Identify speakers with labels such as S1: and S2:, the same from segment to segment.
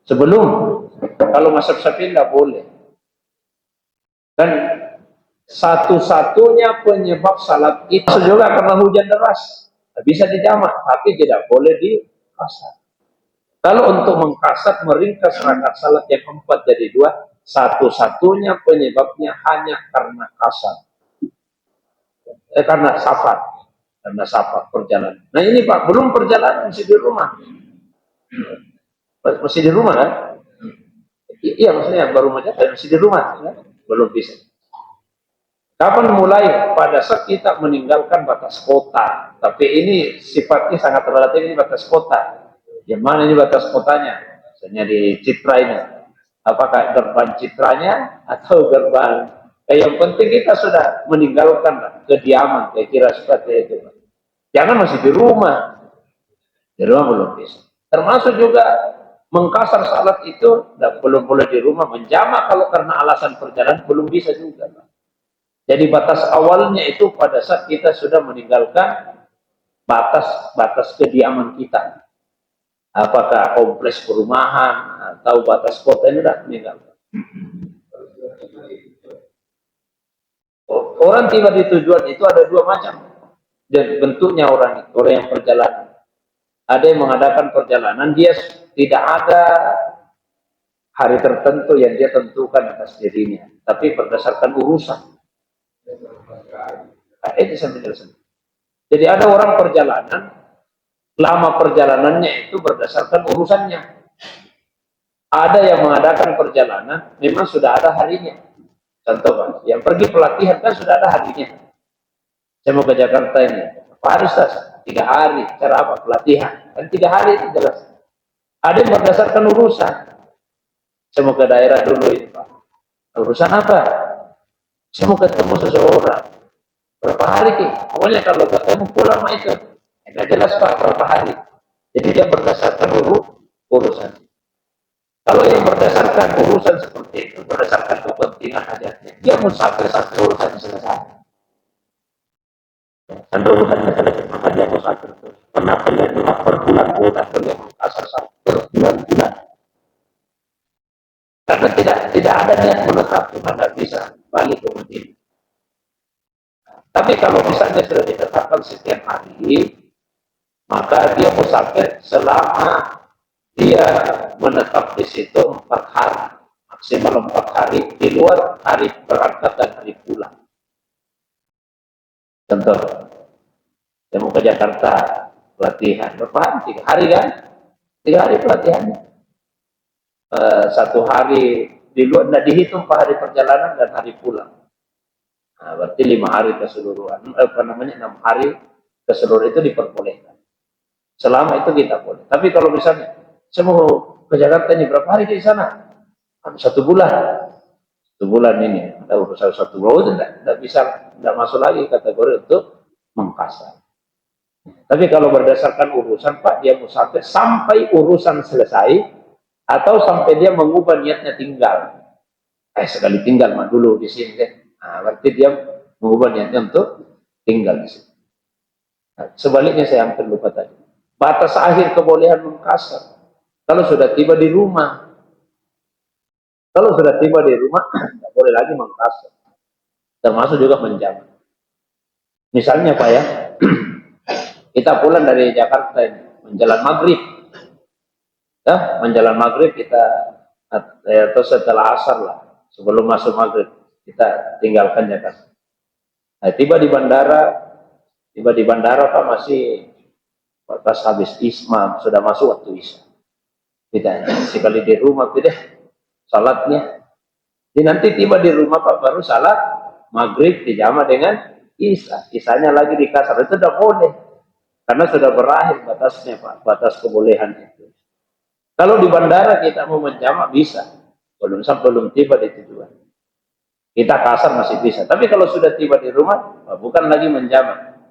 S1: Sebelum, kalau mazhab Syafi'i tidak boleh. Dan satu-satunya penyebab salat itu juga karena hujan deras. Bisa dijamak, tapi tidak boleh dikasar. Kalau untuk mengkasar, meringkas rakaat salat yang keempat jadi dua, satu-satunya penyebabnya hanya karena kasar. Karena safar perjalanan. Nah ini Pak, belum perjalanan, masih di rumah. Masih di rumah kan? Iya maksudnya baru masih di rumah, kan? Belum bisa. Kapan mulai? Pada saat kita meninggalkan batas kota. Tapi ini sifatnya sangat relatif, ini batas kota. Yang mana ini batas kotanya? Misalnya di Citra ini. Apakah gerbang Citranya atau gerbang? Yang penting kita sudah meninggalkan kediaman, kira-kira seperti itu. Jangan masih di rumah. Di rumah belum bisa. Termasuk juga mengkasar salat itu belum boleh di rumah. Menjamak kalau karena alasan perjalanan belum bisa juga. Jadi batas awalnya itu pada saat kita sudah meninggalkan batas kediaman kita. Apakah kompleks perumahan atau batas kota ini sudah meninggalkan. Orang tiba di tujuan itu ada dua macam. Dan bentuknya orang yang perjalanan. Ada yang mengadakan perjalanan, dia tidak ada hari tertentu yang dia tentukan atas dirinya. Tapi berdasarkan urusan. Nah, itu saya menjelaskan. Jadi ada orang perjalanan, lama perjalanannya itu berdasarkan urusannya. Ada yang mengadakan perjalanan, memang sudah ada harinya. Contoh Pak, yang pergi pelatihan kan sudah ada harinya. Saya mau ke Jakarta ini, Pak harus 3 hari, cara apa? Pelatihan. Kan 3 hari itu jelas. Ada yang berdasarkan urusan. Saya mau ke daerah dulu ini Pak. Urusan apa? Saya mau ketemu seseorang. Berapa hari Ki? Pokoknya kalau ketemu pulang mah itu. Tidak jelas Pak berapa hari. Jadi dia berdasarkan urusan. Kalau yang berdasarkan urusan seperti itu, berdasarkan kepentingan hajatnya, dia musafir sampai urusan selesai. Sampai urusannya selesai, maka dia musafir terus. Pernah kerja cuma per bulan-bulan, kerja asal per bulan-bulan. Karena tidak ada niat menetap, cuma tidak bisa balik ke Madinah. Tapi kalau misalnya sudah ditetapkan setiap hari, maka dia musafir selama dia menetap di situ 4 hari, maksimal 4 hari, di luar hari berangkat dan hari pulang. Contoh, saya mau ke Jakarta, pelatihan, berapa hari? 3 hari kan? 3 hari pelatihannya. 1 hari di luar, tidak dihitung per hari perjalanan dan hari pulang. Nah, berarti 5 hari keseluruhan, 6 hari keseluruhan itu diperbolehkan. Selama itu kita boleh. Tapi kalau misalnya, saya mau ke Jakarta ini berapa hari di sana? 1 bulan. 1 bulan ini ada urusan 1 bulan, tidak bisa, tidak masuk lagi kategori untuk mengkasar. Tapi kalau berdasarkan urusan Pak, dia musafir sampai urusan selesai atau sampai dia mengubah niatnya tinggal. Sekali tinggal mah dulu di sini deh. Nah, berarti dia mengubah niatnya untuk tinggal di sini. Nah, sebaliknya saya hampir lupa tadi. Batas akhir kebolehan mengkasar. Kalau sudah tiba di rumah. Kalau sudah tiba di rumah, tidak boleh lagi mengkasar. Termasuk juga menjamak. Misalnya Pak ya, kita pulang dari Jakarta ini, menjelang maghrib. Ya, menjelang maghrib kita, atau setelah asar lah, sebelum masuk maghrib, kita tinggalkan Jakarta. Nah, tiba di bandara Pak masih pas habis isma, sudah masuk waktu isya. Tidak, sekali di rumah tidak salatnya. Jadi nanti tiba di rumah Pak baru salat maghrib dijama dengan isya. Isyanya lagi di kasar, itu tidak boleh. Karena sudah berakhir batasnya Pak, batas kebolehan itu. Kalau di bandara kita mau menjamak bisa, belum tiba di tujuan. Kita kasar masih bisa. Tapi kalau sudah tiba di rumah, bukan lagi menjamak.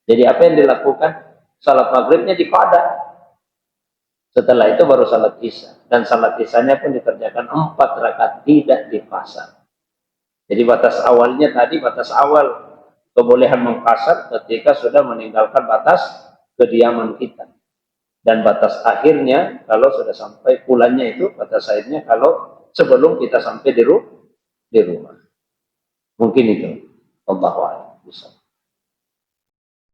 S1: Jadi apa yang dilakukan? Salat maghribnya di Padang. Setelah itu baru salat isya. Dan salat isyanya pun dikerjakan 4 rakaat, tidak di pasar. Jadi batas awalnya tadi, batas awal kebolehan mengkasar ketika sudah meninggalkan batas kediaman kita. Dan batas akhirnya kalau sudah sampai bulannya itu, batas akhirnya kalau sebelum kita sampai di rumah. Mungkin itu. Allahu a'lam.